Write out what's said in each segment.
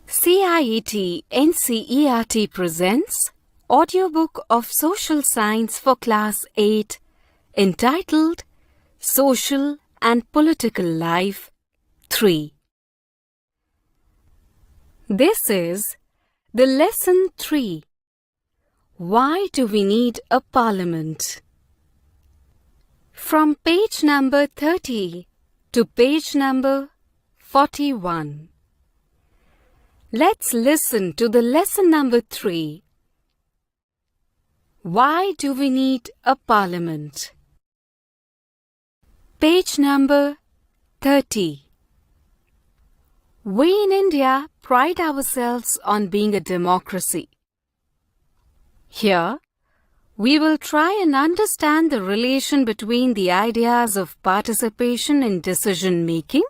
CIET NCERT presents Audiobook of Social Science for Class 8 entitled Social and Political Life 3. This is the Lesson 3. Why do we need a parliament? From page number 30 to page number 41. Let's listen to the lesson number 3. Why do we need a parliament? Page number 30. We in India pride ourselves on being a democracy. Here, we will try and understand the relation between the ideas of participation in decision-making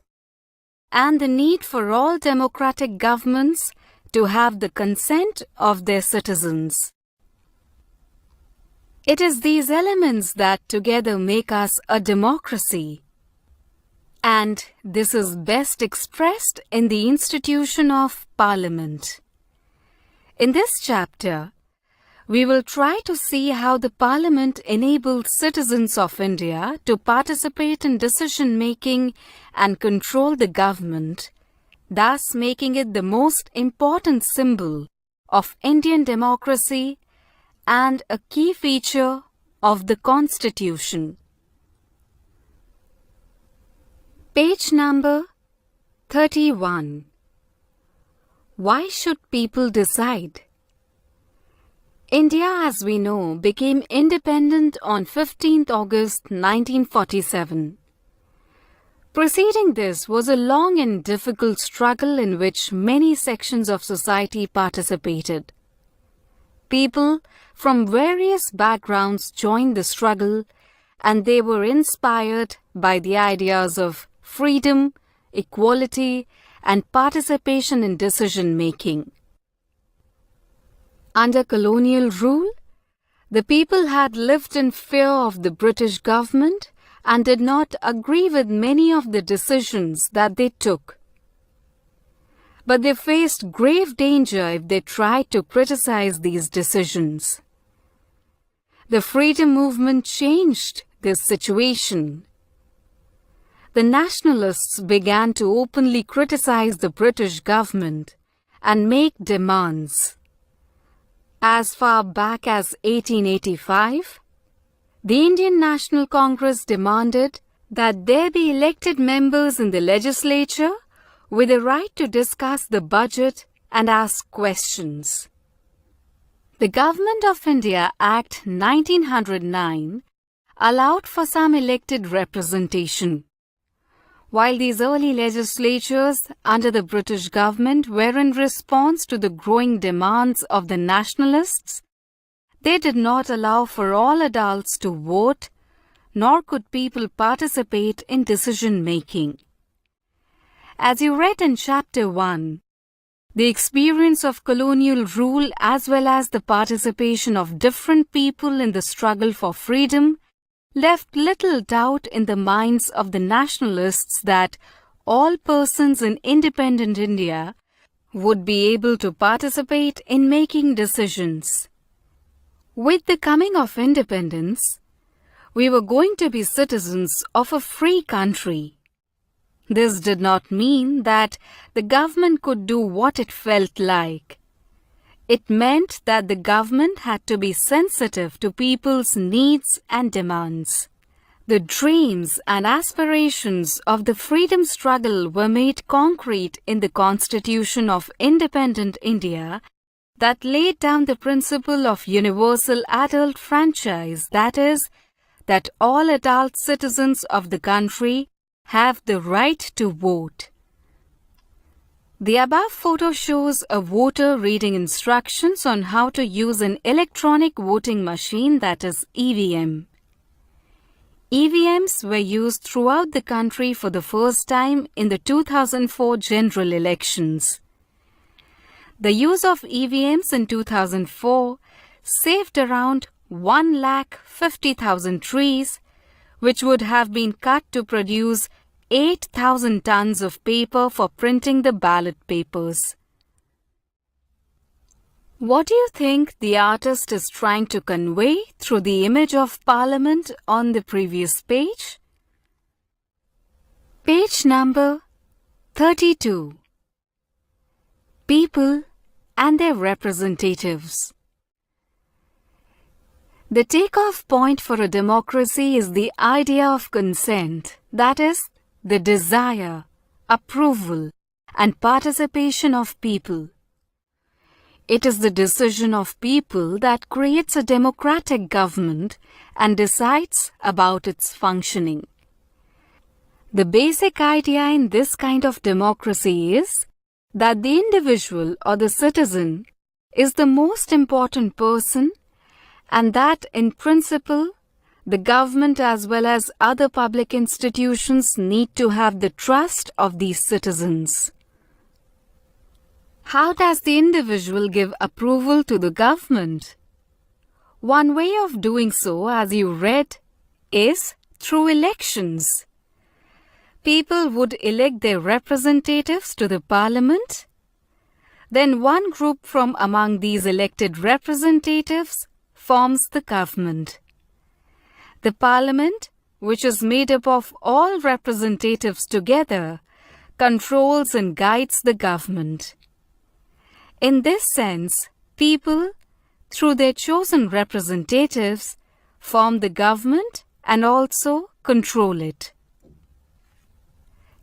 and the need for all democratic governments to have the consent of their citizens. It is these elements that together make us a democracy, and this is best expressed in the institution of Parliament. In this chapter, we will try to see how the Parliament enables citizens of India to participate in decision-making and control the government, thus making it the most important symbol of Indian democracy and a key feature of the Constitution. Page number 31. Why should people decide? India, as we know, became independent on 15th August 1947. Preceding this was a long and difficult struggle in which many sections of society participated. People from various backgrounds joined the struggle, and they were inspired by the ideas of freedom, equality, and participation in decision-making. Under colonial rule, the people had lived in fear of the British government and did not agree with many of the decisions that they took. But they faced grave danger if they tried to criticize these decisions. The freedom movement changed this situation. The nationalists began to openly criticize the British government and make demands. As far back as 1885, the Indian National Congress demanded that there be elected members in the legislature with a right to discuss the budget and ask questions. The Government of India Act 1909 allowed for some elected representation. While these early legislatures under the British government were in response to the growing demands of the nationalists, they did not allow for all adults to vote, nor could people participate in decision-making. As you read in Chapter 1, the experience of colonial rule as well as the participation of different people in the struggle for freedom left little doubt in the minds of the nationalists that all persons in independent India would be able to participate in making decisions. With the coming of independence, we were going to be citizens of a free country. This did not mean that the government could do what it felt like. It meant that the government had to be sensitive to people's needs and demands. The dreams and aspirations of the freedom struggle were made concrete in the Constitution of Independent India that laid down the principle of universal adult franchise, that is, that all adult citizens of the country have the right to vote. The above photo shows a voter reading instructions on how to use an electronic voting machine, that is EVM. EVMs were used throughout the country for the first time in the 2004 general elections. The use of EVMs in 2004 saved around 150,000 trees, which would have been cut to produce 8,000 tons of paper for printing the ballot papers. What do you think the artist is trying to convey through the image of Parliament on the previous page? Page number 32. People and their representatives. The takeoff point for a democracy is the idea of consent, that is, the desire, approval, and participation of people. It is the decision of people that creates a democratic government and decides about its functioning. The basic idea in this kind of democracy is that the individual or the citizen is the most important person, and that in principle, the government as well as other public institutions need to have the trust of these citizens. How does the individual give approval to the government? One way of doing so, as you read, is through elections. People would elect their representatives to the parliament. Then one group from among these elected representatives forms the government. The parliament, which is made up of all representatives together, controls and guides the government. In this sense, people, through their chosen representatives, form the government and also control it.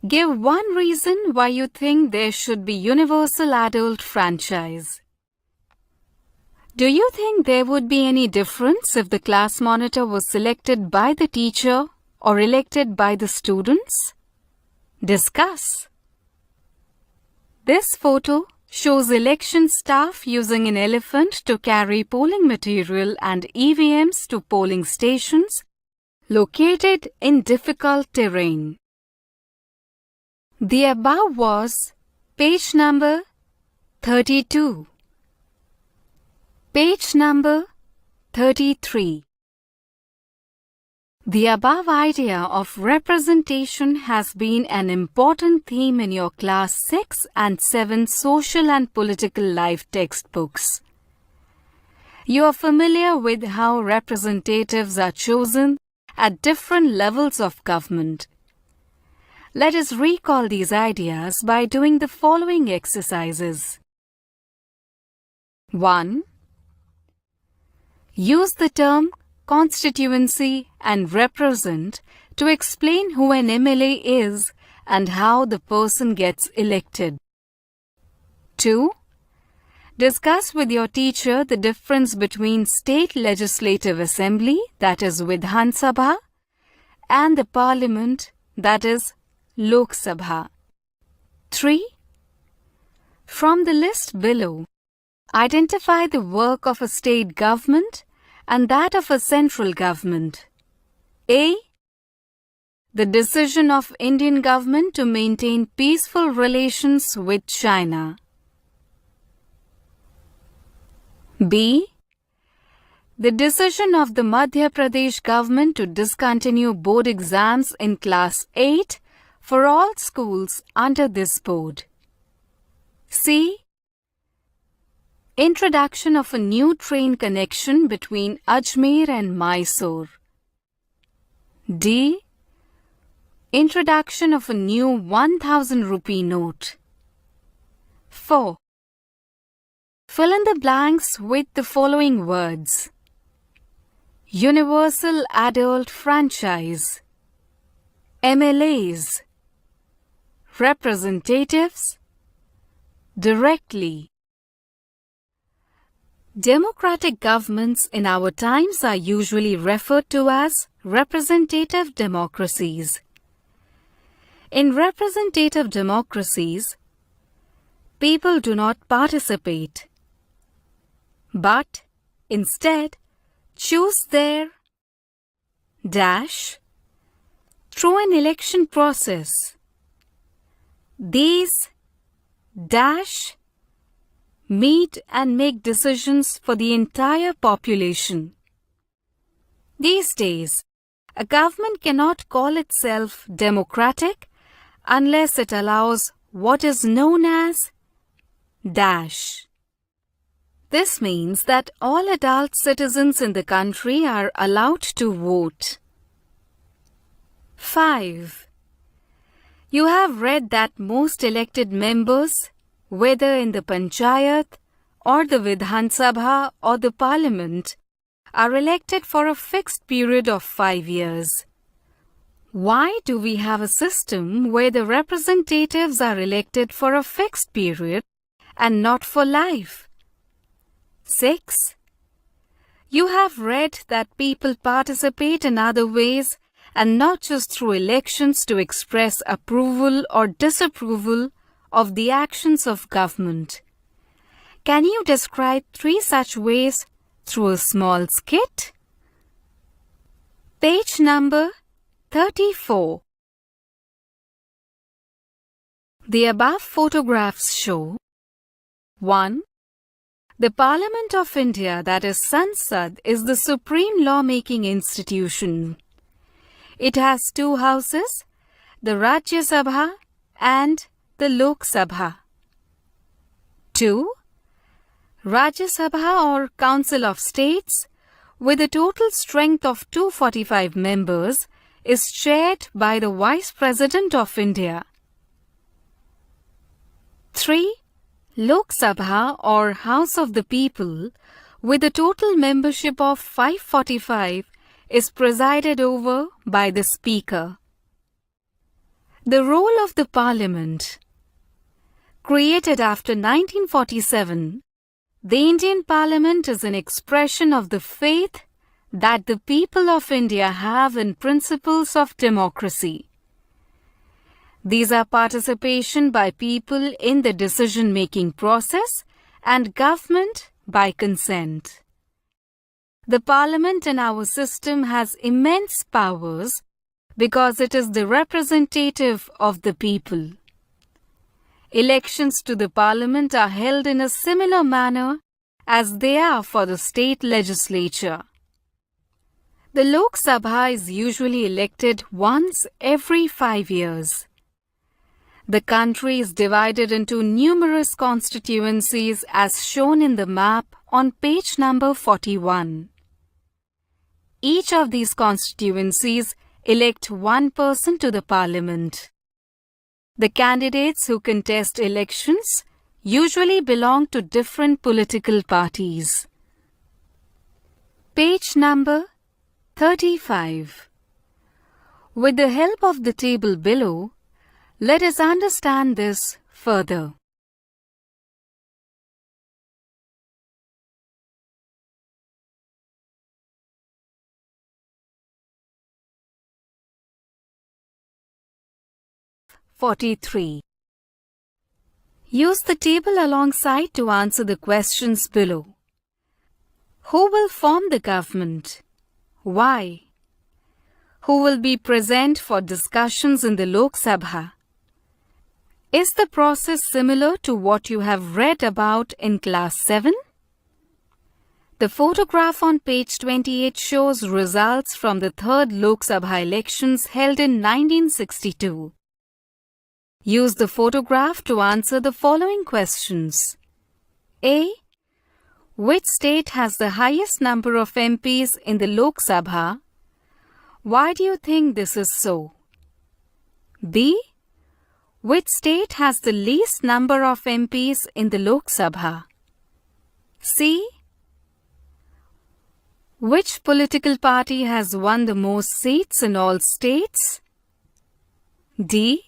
Give one reason why you think there should be universal adult franchise. Do you think there would be any difference if the class monitor was selected by the teacher or elected by the students? Discuss. This photo shows election staff using an elephant to carry polling material and EVMs to polling stations located in difficult terrain. The above was page number 32. Page number 33. The above idea of representation has been an important theme in your class 6 and 7 social and political life textbooks. You are familiar with how representatives are chosen at different levels of government. Let us recall these ideas by doing the following exercises. 1. Use the term constituency and represent to explain who an MLA is and how the person gets elected. 2. Discuss with your teacher the difference between State Legislative Assembly, that is Vidhan Sabha, and the Parliament, that is Lok Sabha. 3. From the list below, identify the work of a state government and that of a central government. A. The decision of Indian government to maintain peaceful relations with China. B. The decision of the Madhya Pradesh government to discontinue board exams in class 8 for all schools under this board. C. Introduction of a new train connection between Ajmer and Mysore. D. Introduction of a new 1000 rupee note. 4. Fill in the blanks with the following words. Universal adult franchise. MLAs. Representatives. Directly. Democratic governments in our times are usually referred to as representative democracies. In representative democracies, people do not participate, but instead choose their dash through an election process. These dash meet and make decisions for the entire population. These days, a government cannot call itself democratic unless it allows what is known as dash. This means that all adult citizens in the country are allowed to vote. 5. You have read that most elected members, whether in the Panchayat or the Vidhan Sabha or the Parliament, are elected for a fixed period of 5 years. Why do we have a system where the representatives are elected for a fixed period and not for life? 6. You have read that people participate in other ways and not just through elections to express approval or disapproval of the actions of government. Can you describe 3 such ways through a small skit? Page number 34. The above photographs show 1. The Parliament of India, that is Sansad, is the supreme lawmaking institution. It has 2 houses, the Rajya Sabha and the Lok Sabha. 2. Rajya Sabha or Council of States, with a total strength of 245 members, is chaired by the Vice President of India. 3. Lok Sabha or House of the People, with a total membership of 545, is presided over by the Speaker. The role of the Parliament. Created after 1947, the Indian Parliament is an expression of the faith that the people of India have in principles of democracy. These are participation by people in the decision-making process and government by consent. The Parliament in our system has immense powers because it is the representative of the people. Elections to the Parliament are held in a similar manner as they are for the state legislature. The Lok Sabha is usually elected once every 5 years. The country is divided into numerous constituencies as shown in the map on page number 41. Each of these constituencies elect one person to the Parliament. The candidates who contest elections usually belong to different political parties. Page number 35. With the help of the table below, let us understand this further. (43) Use the table alongside to answer the questions below. Who will form the government? Why? Who will be present for discussions in the Lok Sabha? Is the process similar to what you have read about in class 7? The photograph on page 28 shows results from the 3rd Lok Sabha elections held in 1962. Use the photograph to answer the following questions. A. Which state has the highest number of MPs in the Lok Sabha? Why do you think this is so? B. Which state has the least number of MPs in the Lok Sabha? C. Which political party has won the most seats in all states? D.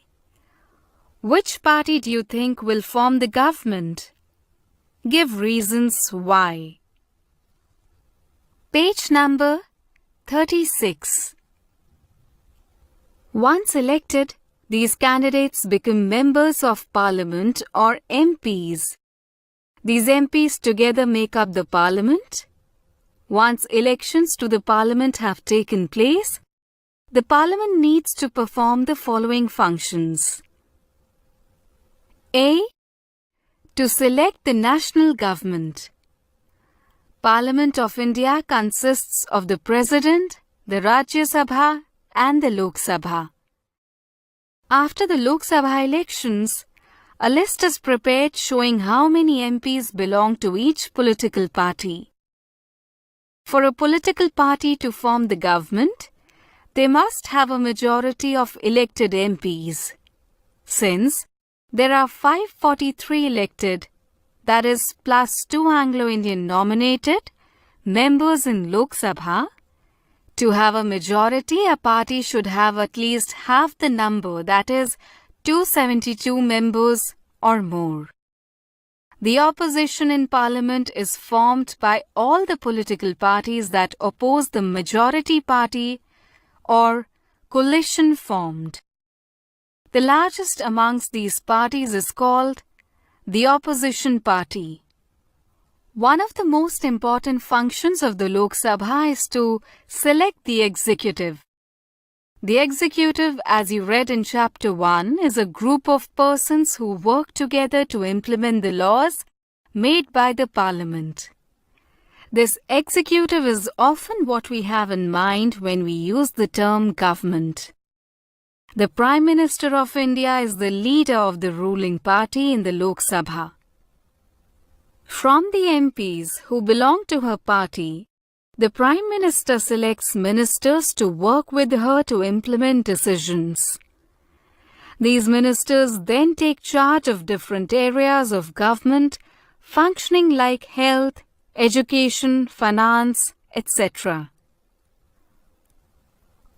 Which party do you think will form the government? Give reasons why. Page number 36. Once elected, these candidates become members of Parliament or MPs. These MPs together make up the Parliament. Once elections to the Parliament have taken place, the Parliament needs to perform the following functions. A. To select the national government. Parliament of India consists of the President, the Rajya Sabha and the Lok Sabha. After the Lok Sabha elections, A list is prepared showing how many MPs belong to each political party. For a political party to form the government, they must have a majority of elected MPs. Since there are 543 elected, that is plus 2 Anglo-Indian nominated members in Lok Sabha, to have a majority, a party should have at least half the number, that is 272 members or more. The opposition in parliament is formed by all the political parties that oppose the majority party or coalition formed. The largest amongst these parties is called the opposition party. One of the most important functions of the Lok Sabha is to select the executive. The executive, as you read in Chapter 1, is a group of persons who work together to implement the laws made by the Parliament. This executive is often what we have in mind when we use the term government. The Prime Minister of India is the leader of the ruling party in the Lok Sabha. From the MPs who belong to her party, the Prime Minister selects ministers to work with her to implement decisions. These ministers then take charge of different areas of government, functioning like health, education, finance, etc.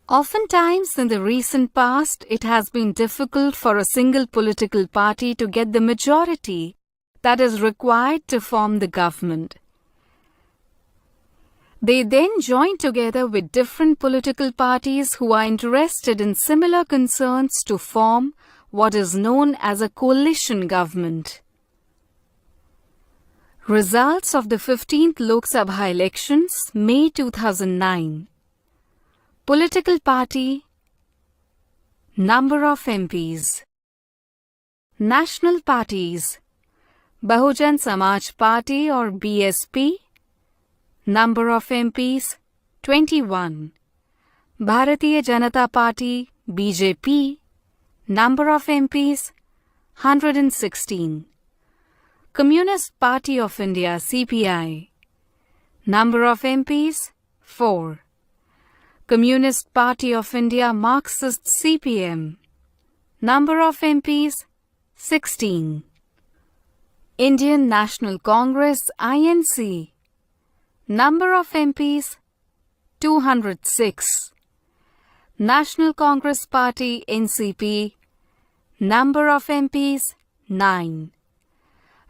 Oftentimes in the recent past, it has been difficult for a single political party to get the majority that is required to form the government. They then join together with different political parties who are interested in similar concerns to form what is known as a coalition government. Results of the 15th Lok Sabha elections, May 2009. Political party, number of MPs. National parties, Bahujan Samaj Party or BSP, number of MPs 21. Bharatiya Janata Party BJP, number of MPs 116. Communist Party of India CPI, number of MPs 4. Communist Party of India Marxist CPM, number of MPs 16. Indian National Congress INC, number of MPs 206. National Congress Party NCP, number of MPs 9.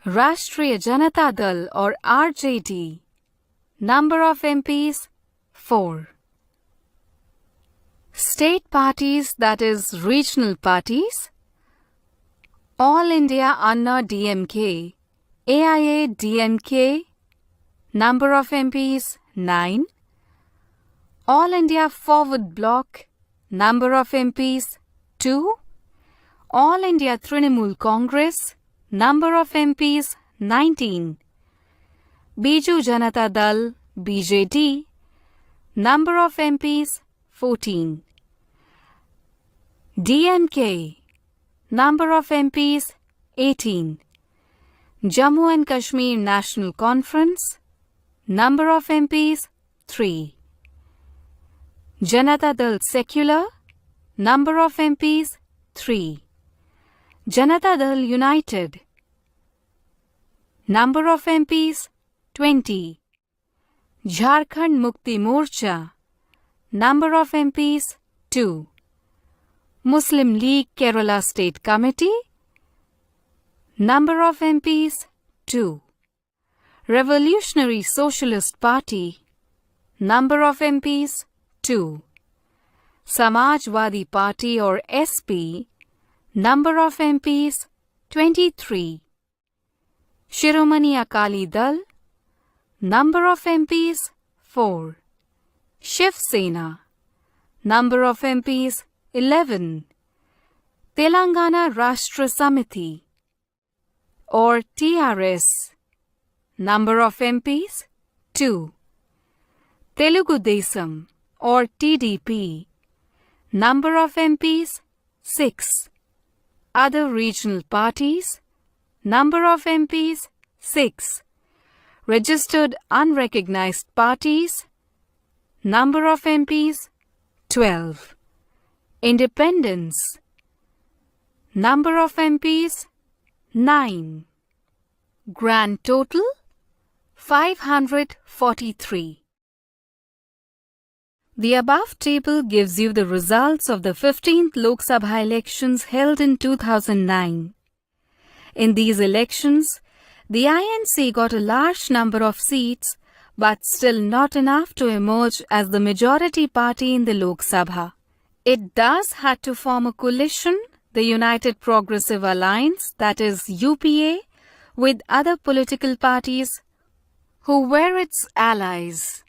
Rashtriya Janata Dal or RJD, number of MPs 4. State parties, that is regional parties, All India Anna DMK, AIA DMK, number of MPs 9. All India Forward Bloc, number of MPs 2. All India Trinamool Congress, number of MPs 19. Biju Janata Dal BJD, number of MPs 14. DMK, number of MPs 18. Jammu and Kashmir National Conference, number of MPs 3. Janata Dal Secular, number of MPs 3. Janata Dal United, number of MPs 20. Jharkhand Mukti Morcha, number of MPs 2. Muslim League Kerala State Committee, number of MPs 2. Revolutionary Socialist Party, number of MPs 2. Samajwadi Party or SP, number of MPs 23. Shiromani Akali Dal, number of MPs 4. Shiv Sena, number of MPs 11. Telangana Rashtra Samiti or TRS, number of MPs 2. Telugu Desam or TDP, number of MPs 6. Other regional parties. Number of MPs, 6. Registered unrecognized parties. Number of MPs, 12. Independents. Number of MPs, 9. Grand total, 543. The above table gives you the results of the 15th Lok Sabha elections held in 2009. In these elections, the INC got a large number of seats, but still not enough to emerge as the majority party in the Lok Sabha. It thus had to form a coalition, the United Progressive Alliance, that is UPA, with other political parties who were its allies.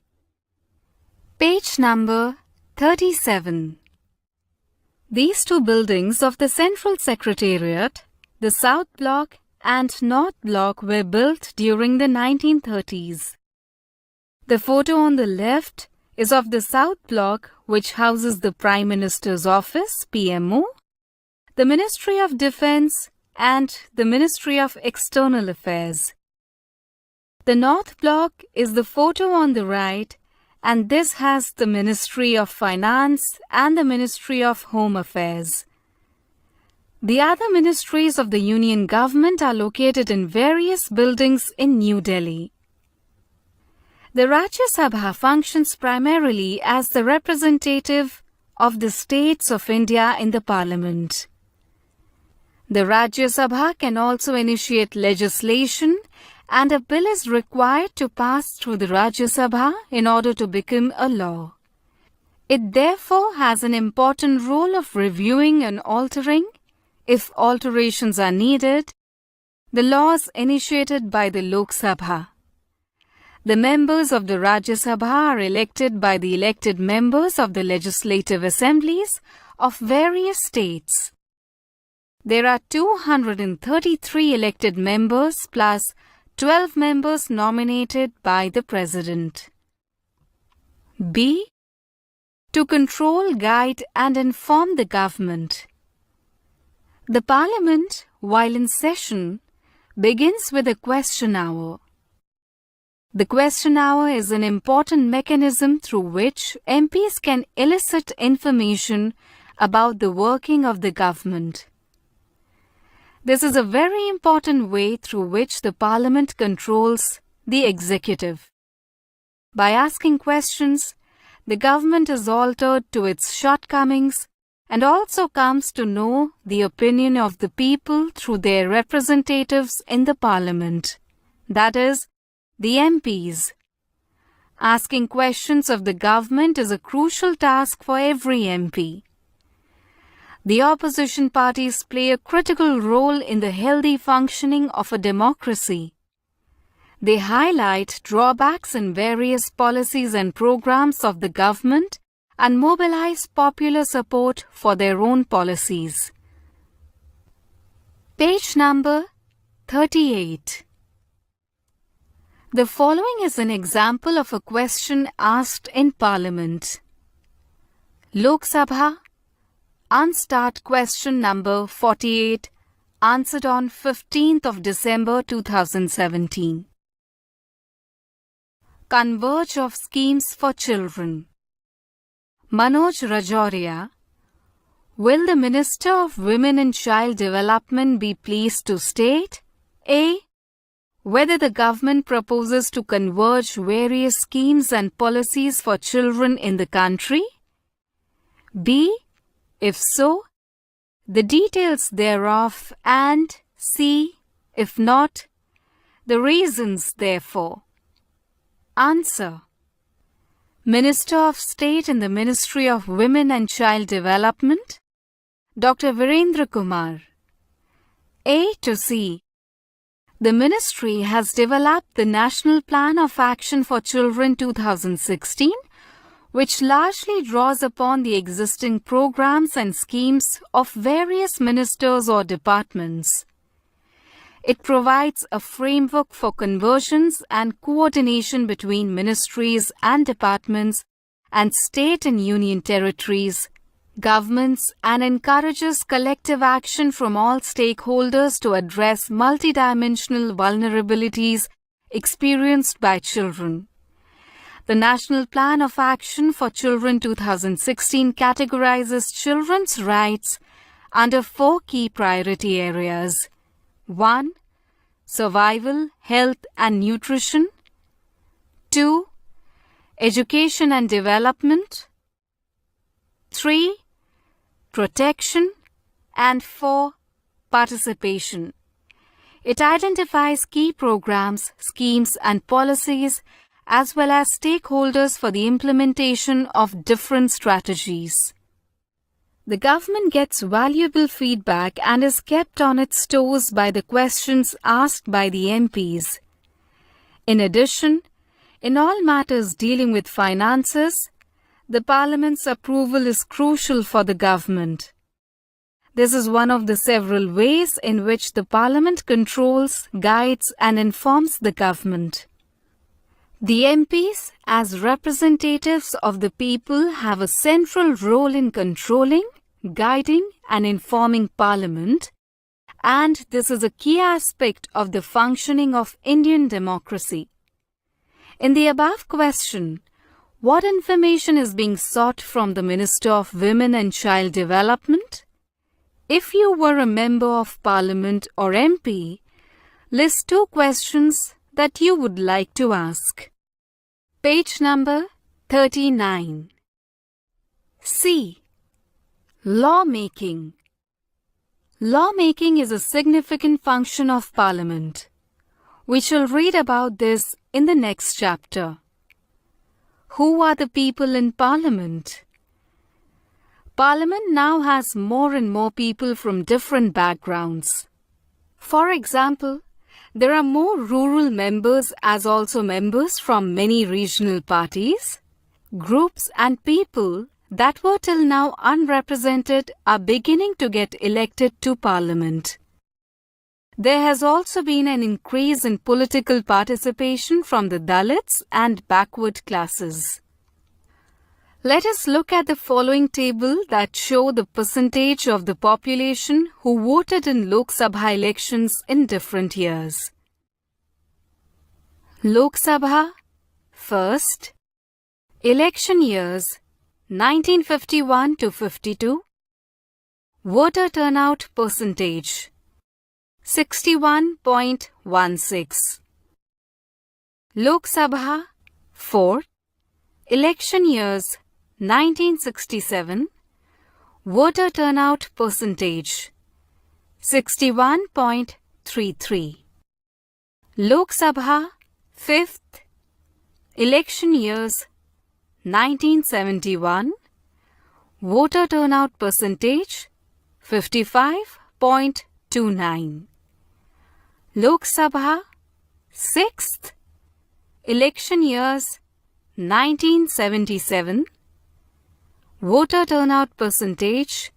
Page number 37. These two buildings of the Central Secretariat, the South Block and North Block, were built during the 1930s. The photo on the left is of the South Block, which houses the Prime Minister's office, PMO, the Ministry of Defence and the Ministry of External Affairs. The North Block is the photo on the right, and this has the Ministry of Finance and the Ministry of Home Affairs. The other ministries of the Union government are located in various buildings in New Delhi. The Rajya Sabha functions primarily as the representative of the states of India in the Parliament. The Rajya Sabha can also initiate legislation, and a bill is required to pass through the Rajya Sabha in order to become a law. It therefore has an important role of reviewing and altering, if alterations are needed, the laws initiated by the Lok Sabha. The members of the Rajya Sabha are elected by the elected members of the legislative assemblies of various states. There are 233 elected members plus 12 members nominated by the President. B. To control, guide and inform the government. The Parliament, while in session, begins with a question hour. The question hour is an important mechanism through which MPs can elicit information about the working of the government. This is a very important way through which the Parliament controls the executive. By asking questions, the government is altered to its shortcomings and also comes to know the opinion of the people through their representatives in the Parliament, that is, the MPs. Asking questions of the government is a crucial task for every MP. The opposition parties play a critical role in the healthy functioning of a democracy. They highlight drawbacks in various policies and programs of the government and mobilize popular support for their own policies. Page number 38. The following is an example of a question asked in Parliament. Lok Sabha, Unstart question number 48, answered on 15th of December 2017. Converge of schemes for children. Manoj Rajoria, will the Minister of Women and Child Development be pleased to state A. Whether the government proposes to converge various schemes and policies for children in the country? B. If so, the details thereof, and C. If not, the reasons therefor. Answer. Minister of State in the Ministry of Women and Child Development, Dr. Virendra Kumar. A to C. The Ministry has developed the National Plan of Action for Children 2016, which largely draws upon the existing programs and schemes of various ministers or departments. It provides a framework for conversions and coordination between ministries and departments and state and union territories, governments and encourages collective action from all stakeholders to address multidimensional vulnerabilities experienced by children. The National Plan of Action for Children 2016 categorizes children's rights under 4 key priority areas. 1. Survival, health and nutrition. 2. Education and development. 3. Protection. And 4. Participation. It identifies key programs, schemes and policies as well as stakeholders for the implementation of different strategies. The government gets valuable feedback and is kept on its toes by the questions asked by the MPs. In addition, in all matters dealing with finances, the Parliament's approval is crucial for the government. This is one of the several ways in which the Parliament controls, guides and informs the government. The MPs, as representatives of the people, have a central role in controlling, guiding and informing Parliament, and this is a key aspect of the functioning of Indian democracy. In the above question, what information is being sought from the Minister of Women and Child Development? If you were a Member of Parliament or MP, list 2 questions that you would like to ask. Page number 39. C. Lawmaking. Lawmaking is a significant function of Parliament. We shall read about this in the next chapter. Who are the people in Parliament? Parliament now has more and more people from different backgrounds. For example, there are more rural members as also members from many regional parties. Groups and people that were till now unrepresented are beginning to get elected to Parliament. There has also been an increase in political participation from the Dalits and backward classes. Let us look at the following table that show the percentage of the population who voted in Lok Sabha elections in different years. Lok Sabha, first, election years 1951 to 52, voter turnout percentage 61.16. Lok Sabha, fourth, election years 1967, voter turnout percentage 61.33. Lok Sabha, 5th, election years 1971, voter turnout percentage 55.29. Lok Sabha, 6th, election years 1977, voter turnout percentage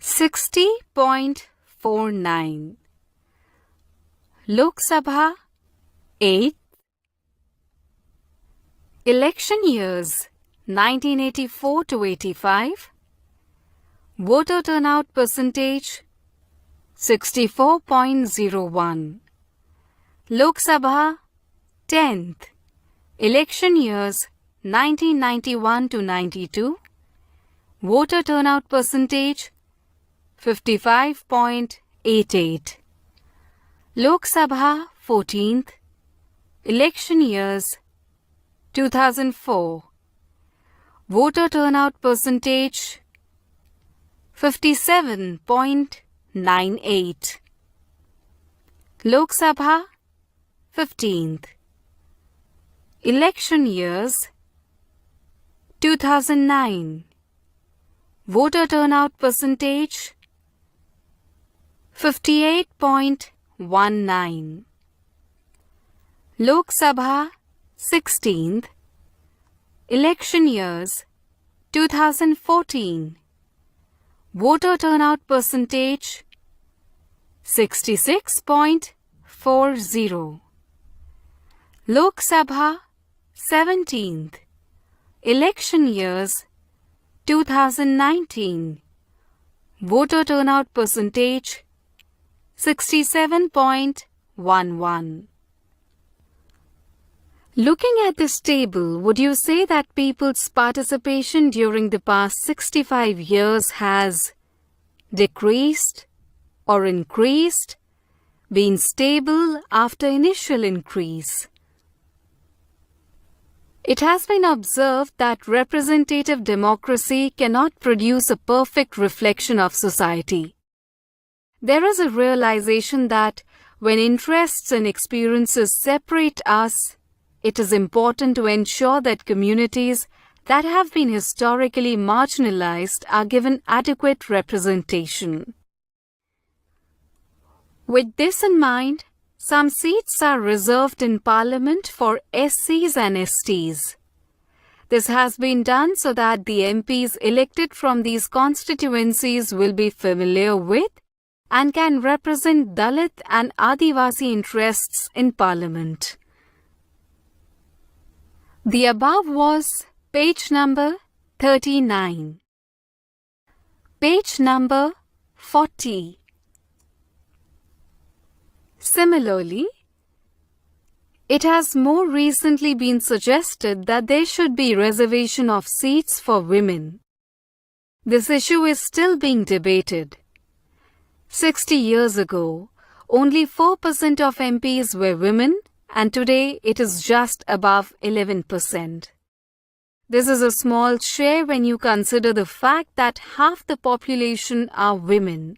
60.49. Lok Sabha, 8th, election years 1984 to 85, voter turnout percentage 64.01. Lok Sabha, 10th, election years 1991 to 92, voter turnout percentage 55.88. Lok Sabha, 14th, election years 2004, voter turnout percentage 57.98. Lok Sabha, 15th, election years 2009, voter turnout percentage 58.19. Lok Sabha, 16th, election years 2014, voter turnout percentage 66.40. Lok Sabha, 17th, election years 2019. Voter turnout percentage 67.11. Looking at this table, would you say that people's participation during the past 65 years has decreased or increased, been stable after initial increase? It has been observed that representative democracy cannot produce a perfect reflection of society. There is a realization that when interests and experiences separate us, it is important to ensure that communities that have been historically marginalized are given adequate representation. With this in mind, some seats are reserved in Parliament for SCs and STs. This has been done so that the MPs elected from these constituencies will be familiar with and can represent Dalit and Adivasi interests in Parliament. The above was page number 39. Page number 40. Similarly, it has more recently been suggested that there should be reservation of seats for women. This issue is still being debated. 60 years ago, only 4% of MPs were women, and today it is just above 11%. This is a small share when you consider the fact that half the population are women.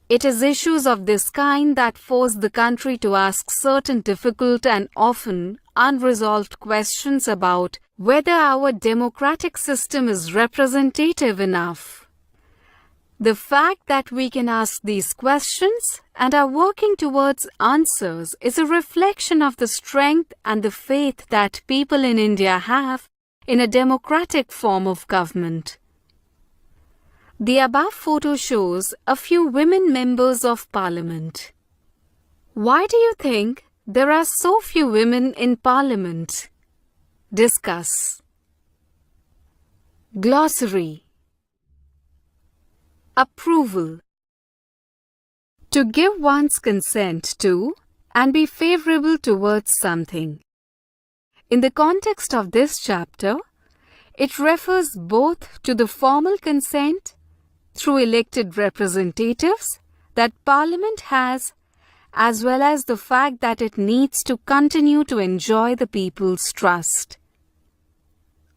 It is issues of this kind that force the country to ask certain difficult and often unresolved questions about whether our democratic system is representative enough. The fact that we can ask these questions and are working towards answers is a reflection of the strength and the faith that people in India have in a democratic form of government. The above photo shows a few women members of Parliament. Why do you think there are so few women in Parliament? Discuss. Glossary. Approval. To give one's consent to and be favorable towards something. In the context of this chapter, it refers both to the formal consent through elected representatives that Parliament has, as well as the fact that it needs to continue to enjoy the people's trust.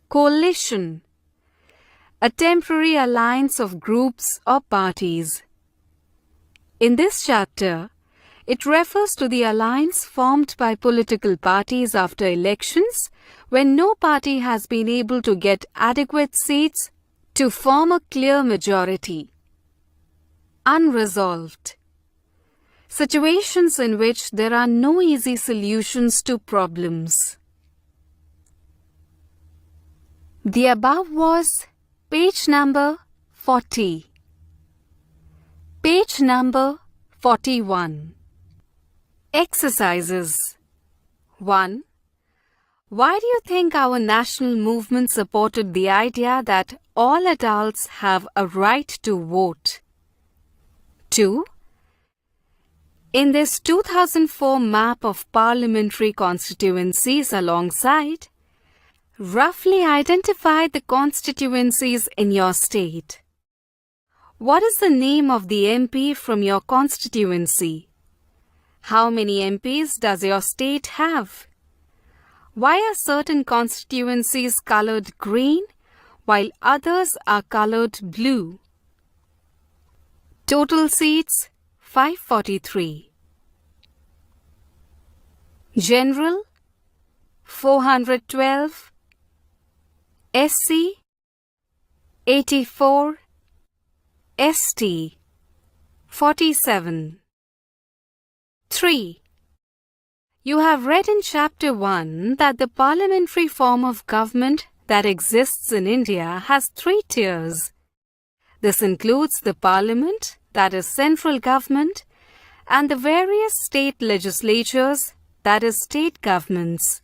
Coalition. A temporary alliance of groups or parties. In this chapter, it refers to the alliance formed by political parties after elections when no party has been able to get adequate seats to form a clear majority. Unresolved. Situations in which there are no easy solutions to problems. The above was page number 40. Page number 41. Exercises. 1. Why do you think our national movement supported the idea that all adults have a right to vote? 2. In this 2004 map of parliamentary constituencies alongside, roughly identify the constituencies in your state. What is the name of the MP from your constituency? How many MPs does your state have? Why are certain constituencies colored green while others are colored blue? Total seats 543. General 412. SC 84, ST 47. 3. You have read in Chapter 1 that the parliamentary form of government that exists in India has 3 tiers. This includes the Parliament, that is central government, and the various state legislatures, that is state governments.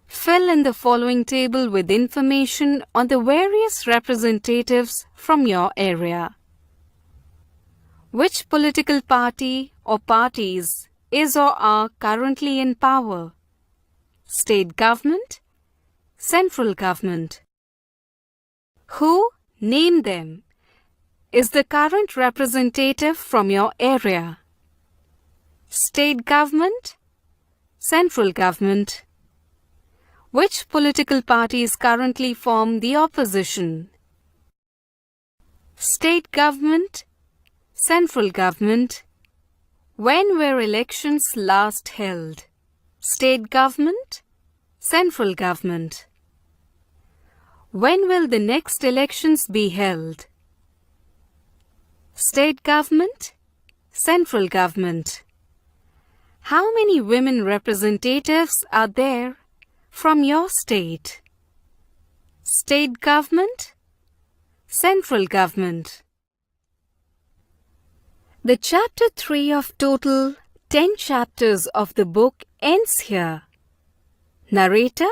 Fill in the following table with information on the various representatives from your area. Which political party or parties is or are currently in power? State government, central government. Who, name them, is the current representative from your area? State government, central government. Which political parties currently form the opposition? State government, central government. When were elections last held? State government, central government. When will the next elections be held? State government, central government. How many women representatives are there from your state? State government, central government. The chapter 3 of total 10 chapters of the book ends here. Narrator